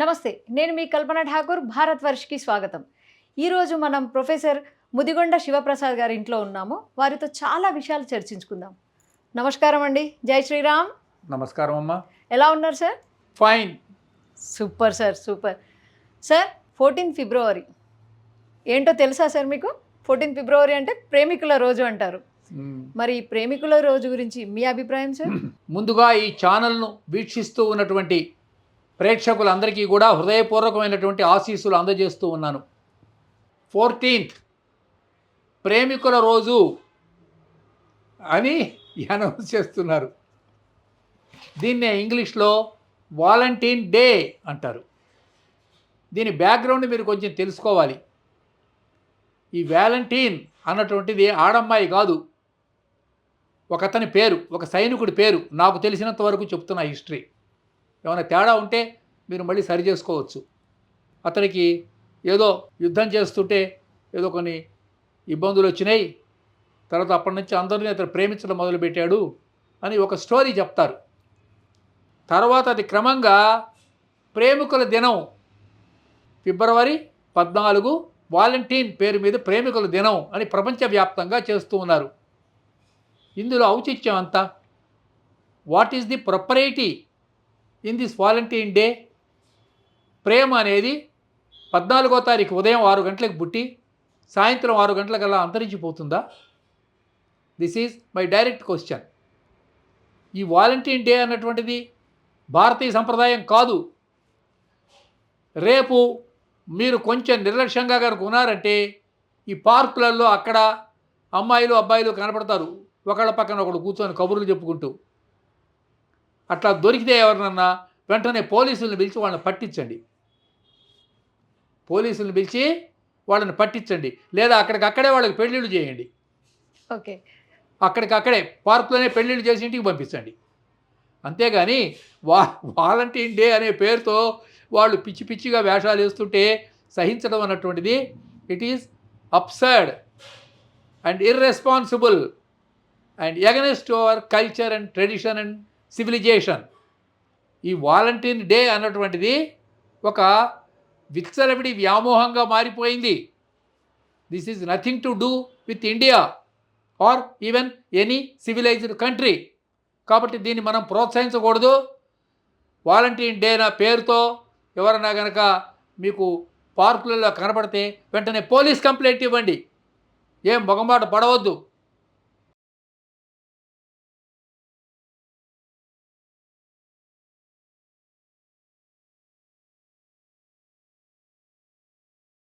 నమస్తే, నేను మీ కల్పన ఠాకూర్. భారత్ వర్ష్కి స్వాగతం. ఈరోజు మనం ప్రొఫెసర్ ముదిగొండ శివప్రసాద్ గారి ఇంట్లో ఉన్నాము. వారితో చాలా విషయాలు చర్చించుకుందాం. నమస్కారం అండి. జై శ్రీరామ్. నమస్కారం అమ్మా. ఎలా ఉన్నారు sir? Fine. Super sir, super sir. 14 ఫిబ్రవరి ఏంటో తెలుసా సార్ మీకు? 14 ఫిబ్రవరి అంటే ప్రేమికుల రోజు అంటారు. మరి ప్రేమికుల రోజు గురించి మీ అభిప్రాయం సార్? ముందుగా ఈ ఛానల్ను వీక్షిస్తూ ఉన్నటువంటి ప్రేక్షకులందరికీ కూడా హృదయపూర్వకమైనటువంటి ఆశీస్సులు అందజేస్తూ ఉన్నాను. 14th ప్రేమికుల రోజు అని అనౌన్స్ చేస్తున్నారు. దీన్నే ఇంగ్లీష్లో వాలంటీన్ డే అంటారు. దీని బ్యాక్గ్రౌండ్ మీరు కొంచెం తెలుసుకోవాలి. ఈ వ్యాలంటీన్ అన్నటువంటిది ఆడమ్మాయి కాదు, ఒక అతని పేరు, ఒక సైనికుడి పేరు. నాకు తెలిసినంత వరకు చెప్తున్న హిస్టరీ. ఏమైనా తేడా ఉంటే మీరు మళ్ళీ సరి చేసుకోవచ్చు. అతనికి ఏదో యుద్ధం చేస్తుంటే ఏదో కొన్ని ఇబ్బందులు వచ్చినాయి, తర్వాత అప్పటి నుంచి అందరినీ అతను ప్రేమించడం మొదలుపెట్టాడు అని ఒక స్టోరీ చెప్తారు. తర్వాత అది క్రమంగా ప్రేమికుల దినం ఫిబ్రవరి 14 వాలంటీన్ పేరు మీద ప్రేమికుల దినం అని ప్రపంచవ్యాప్తంగా చేస్తూ ఉన్నారు. ఇందులో ఔచిత్యం అంతా, what is the propriety in this Valentine day? ప్రేమ అనేది 14వ తారీఖు ఉదయం 6 గంటలకు పుట్టి సాయంత్రం 6 గంటలకల్లా అంతరించిపోతుందా? This is my direct question. ఈ వాలంటీన్ డే అన్నటువంటిది భారతీయ సంప్రదాయం కాదు. రేపు మీరు కొంచెం నిర్లక్ష్యంగా కనుక ఉన్నారంటే ఈ పార్కులలో అక్కడ అమ్మాయిలు అబ్బాయిలు కనపడతారు, ఒకళ్ళ పక్కన ఒకడు కూర్చొని కబుర్లు చెప్పుకుంటూ. అట్లా దొరికితే ఎవరినన్నా వెంటనే పోలీసులను పిలిచి వాళ్ళని పట్టించండి. పోలీసులను పిలిచి వాళ్ళని పట్టించండి, లేదా అక్కడికక్కడే వాళ్ళకి పెళ్ళిళ్ళు చేయండి. ఓకే, అక్కడికక్కడే పార్కులోనే పెళ్ళిళ్ళు చేసి ఇంటికి పంపించండి. అంతేగాని వాలంటీన్ డే అనే పేరుతో వాళ్ళు పిచ్చి పిచ్చిగా వేషాలు వేస్తుంటే సహించడం అన్నటువంటిది it is absurd and irresponsible and against our culture and tradition and civilisation. ఈ వాలంటీన్ డే అన్నటువంటిది ఒక విచ్చలవిడి వ్యామోహంగా మారిపోయింది. This is nothing to do with India or even any civilised country. కాబట్టి దీన్ని మనం ప్రోత్సహించకూడదు. వాలంటీన్ డే నా పేరుతో ఎవరైనా కనుక మీకు పార్కులలో కనపడితే వెంటనే పోలీస్ కంప్లైంట్ ఇవ్వండి. ఏం మొగమాట పడవద్దు.